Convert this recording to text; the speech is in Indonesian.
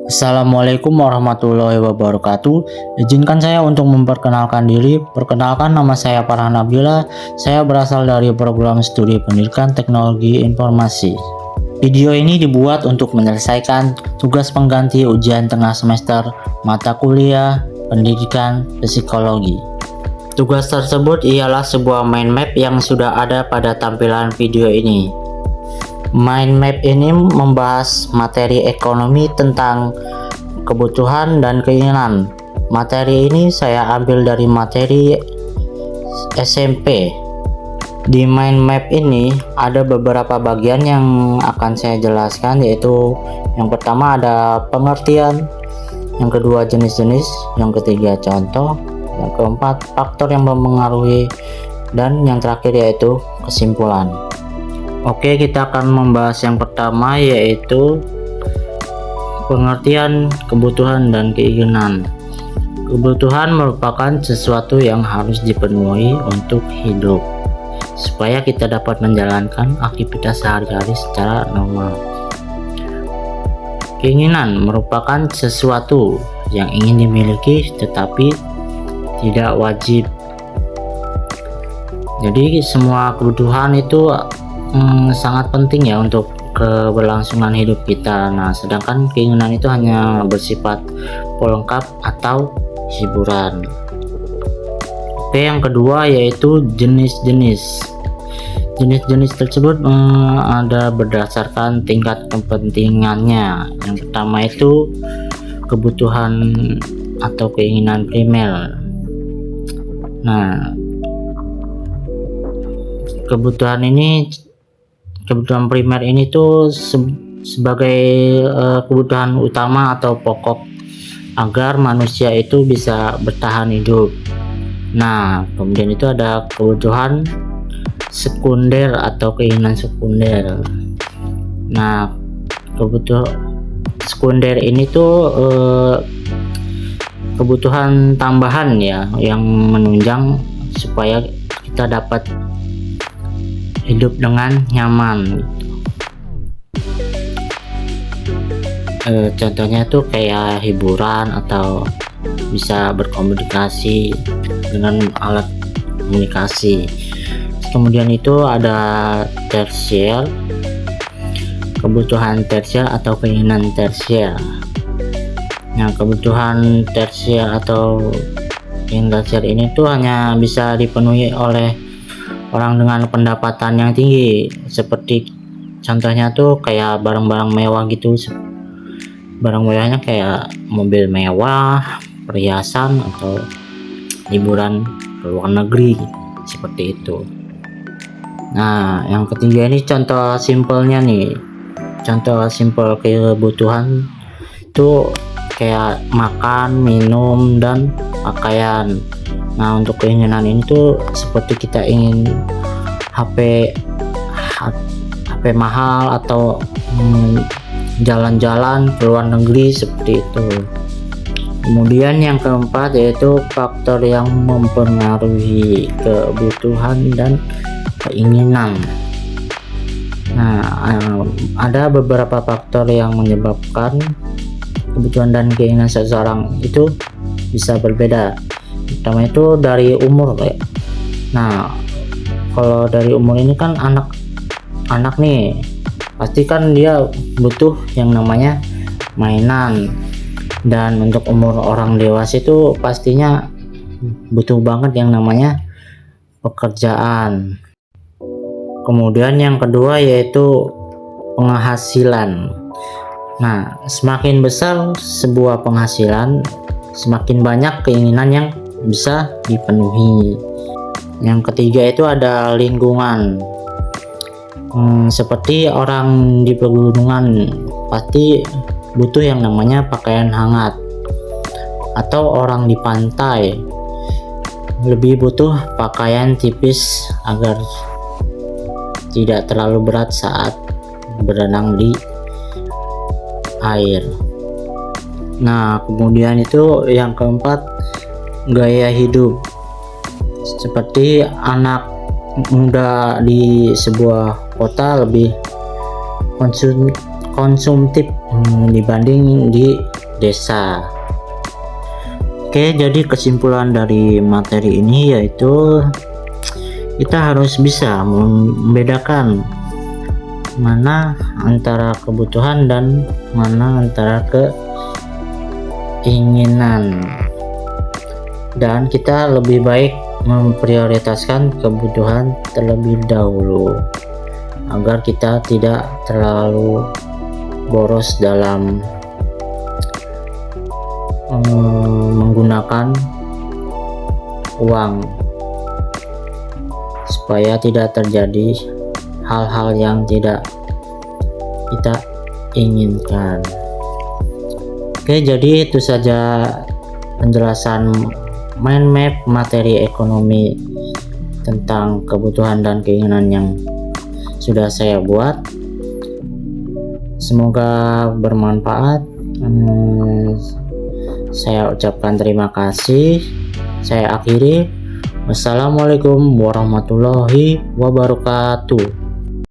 Assalamualaikum warahmatullahi wabarakatuh. Izinkan saya untuk memperkenalkan diri. Perkenalkan, nama saya Farhan Nabila. Saya berasal dari program studi pendidikan teknologi informasi. Video ini dibuat untuk menyelesaikan tugas pengganti ujian tengah semester mata kuliah pendidikan psikologi. Tugas tersebut ialah sebuah mind map yang sudah ada pada tampilan video ini. Mind map ini membahas materi ekonomi tentang kebutuhan dan keinginan. Materi ini saya ambil dari materi SMP. Di mind map ini ada beberapa bagian yang akan saya jelaskan, yaitu yang pertama ada pengertian, yang kedua jenis-jenis, yang ketiga contoh, yang keempat faktor yang mempengaruhi, dan yang terakhir yaitu kesimpulan. Oke, kita akan membahas yang pertama, yaitu pengertian kebutuhan dan keinginan. Kebutuhan merupakan sesuatu yang harus dipenuhi untuk hidup, supaya kita dapat menjalankan aktivitas sehari-hari secara normal. Keinginan merupakan sesuatu yang ingin dimiliki tetapi tidak wajib. Jadi semua kebutuhan itu sangat penting ya untuk keberlangsungan hidup kita. Nah, sedangkan keinginan itu hanya bersifat pelengkap atau hiburan. Oke, yang kedua yaitu jenis-jenis. Jenis-jenis tersebut ada berdasarkan tingkat kepentingannya. Yang pertama itu kebutuhan atau keinginan primer. Nah, kebutuhan primer ini tuh sebagai kebutuhan utama atau pokok agar manusia itu bisa bertahan hidup. Nah, kemudian itu ada kebutuhan sekunder atau keinginan sekunder. Nah, kebutuhan sekunder ini tuh kebutuhan tambahan ya, yang menunjang supaya kita dapat hidup dengan nyaman. Contohnya tuh kayak hiburan atau bisa berkomunikasi dengan alat komunikasi. Kemudian itu ada tersier, kebutuhan tersier atau keinginan tersier. Nah, kebutuhan tersier atau keinginan tersier ini tuh hanya bisa dipenuhi oleh orang dengan pendapatan yang tinggi, seperti contohnya tuh kayak barang-barang mewah gitu. Barang mewahnya kayak mobil mewah, perhiasan, atau liburan ke luar negeri, seperti itu. Nah, yang ketiga ini contoh simpelnya nih. Contoh simpel kebutuhan itu kayak makan, minum, dan pakaian. Nah, untuk keinginan ini tuh seperti kita ingin HP mahal atau jalan-jalan ke luar negeri, seperti itu. Kemudian yang keempat yaitu faktor yang mempengaruhi kebutuhan dan keinginan. Nah, ada beberapa faktor yang menyebabkan kebutuhan dan keinginan seseorang itu bisa berbeda. Pertama itu dari umur ya. Nah, kalau dari umur ini kan anak nih, pasti kan dia butuh yang namanya mainan. Dan untuk umur orang dewasa itu pastinya butuh banget yang namanya pekerjaan. Kemudian yang kedua yaitu penghasilan. Nah, semakin besar sebuah penghasilan, semakin banyak keinginan yang bisa dipenuhi. Yang ketiga itu ada lingkungan. Seperti orang di pegunungan pasti butuh yang namanya pakaian hangat, atau orang di pantai lebih butuh pakaian tipis agar tidak terlalu berat saat berenang di air. Nah, kemudian itu yang keempat gaya hidup. Seperti anak muda di sebuah kota lebih konsumtif dibanding di desa. Oke, jadi kesimpulan dari materi ini yaitu kita harus bisa membedakan mana antara kebutuhan dan mana antara keinginan, dan kita lebih baik memprioritaskan kebutuhan terlebih dahulu agar kita tidak terlalu boros dalam menggunakan uang, supaya tidak terjadi hal-hal yang tidak kita inginkan. Oke, jadi itu saja penjelasan mind map materi ekonomi tentang kebutuhan dan keinginan yang sudah saya buat. Semoga bermanfaat. Saya ucapkan terima kasih. Saya akhiri. Wassalamualaikum warahmatullahi wabarakatuh.